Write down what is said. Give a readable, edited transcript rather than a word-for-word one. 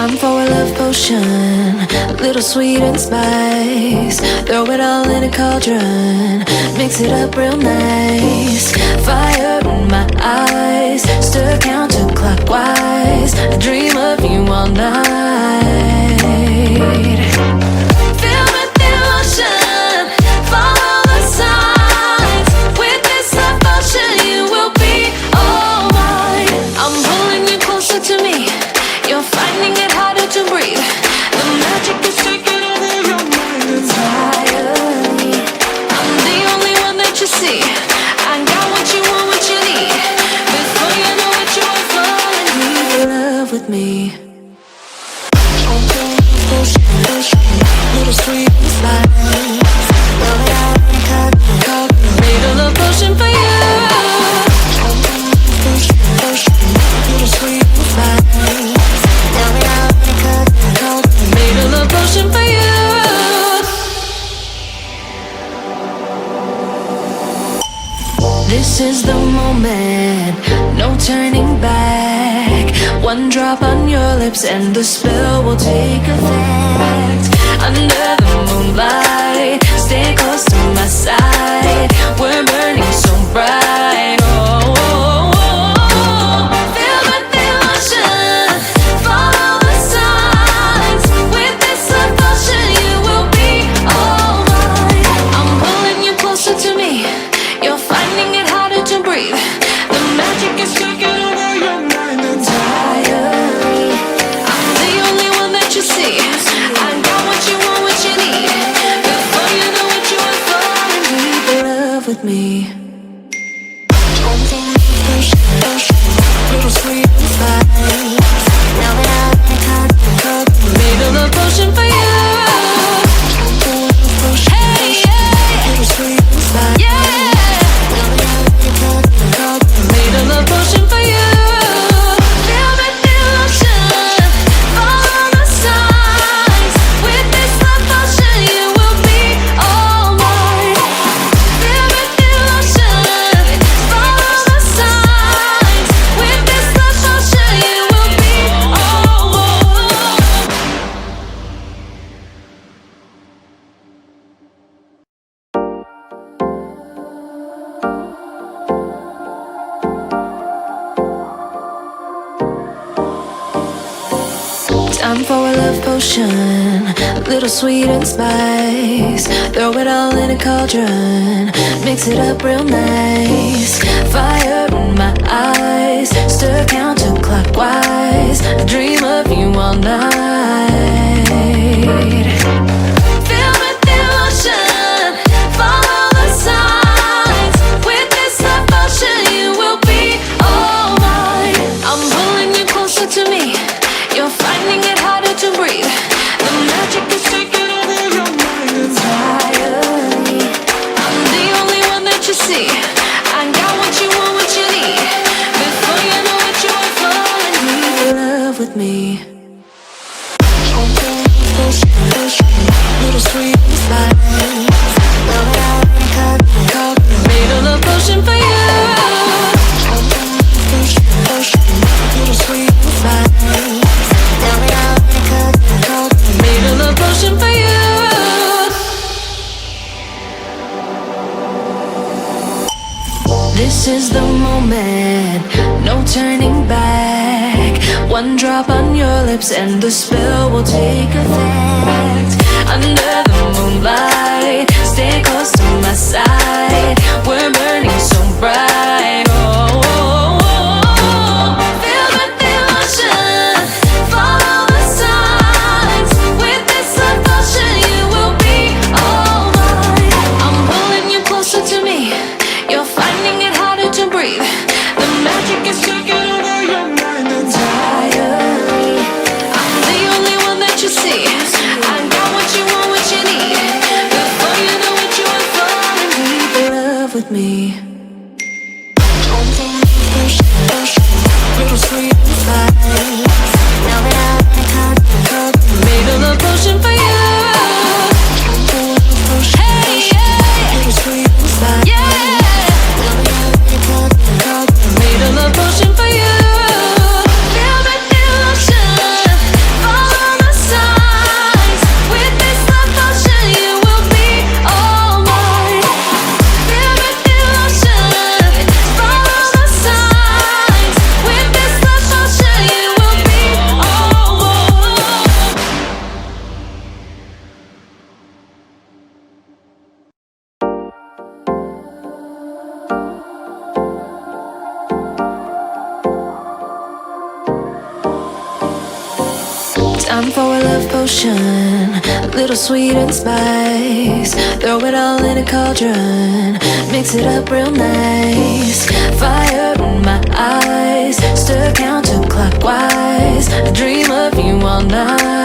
Time for a love potion, little sweet and spice. Throw it all in a cauldron, mix it up real nice. Fire in my eyes, stir counterclockwise. I dream of you all night. Feel with emotion, follow the signs. With this love potion, you will be all mine. I'm pulling you closer to me. You're finding it harder to breathe. The magic is taking over your mind entirely. I'm the only one that you see. I got what you want, what you need. Before you know it, you are falling in love with me. Little sweet slide. Made a love potion for you. Little sweet slide. Made a love potion for you. This is the moment, no turning back. One drop on your lips and the spell will take effect. Under the moonlight, stay close to my side. We're burning so bright. Oh, oh, oh, oh. Feel the emotion, follow the signs. With this love potion, you will be all mine. I'm pulling you closer to me. You're finding it harder to breathe. The magic is taking over your mind entirely. I'm the only one that you see. I got what you want, what you need. Before you know it, you are falling deep in love with me. Little sweet spice. Now that I made a love potion for you. Hey, yeah. Little sweet spice. Yeah. Made a love potion for you. Feel the emotion, follow the signs. With this love potion, you will be all mine. Feel the emotion, follow the signs. With this love potion, you will be all mine. Time for a love potion, little sweet and spice. Throw it all in a cauldron, mix it up real nice. Fire in my eyes, stir counterclockwise. I dream of you all night. Feel with emotion, follow the signs. With this love potion, you will be all mine. I'm pulling you closer to me. You're finding it harder to breathe. The magic is taking over your mind entirely. I'm the only one that you see. I got what you want, what you need. Before you know it, you are falling deep in love with me. Little sweet slide. Made a love potion for you. Little sweet slide. Made a love potion for you. This is the moment, no turning back. One drop on your lips and the spell will take effect. Under the moonlight, stay close to my side. We're burning so bright. Oh, oh, oh, oh. Feel the emotion, follow the signs. With this love potion, you will be all mine. I'm pulling you closer to me. You're finding it harder to breathe. The magic is taking over your mind entirely. I'm the only one that you see. I got what you want, what you need. Before you know it, you are falling deep in love with me. Little sweet spice. Now that I made a love potion for you. Hey, yeah. Little sweet spice. Yeah. Made a love potion for you. Feel the emotion, love potion, little sweet and spice. Throw it all in a cauldron, mix it up real nice. Fire in my eyes, stir counterclockwise. I dream of you all night.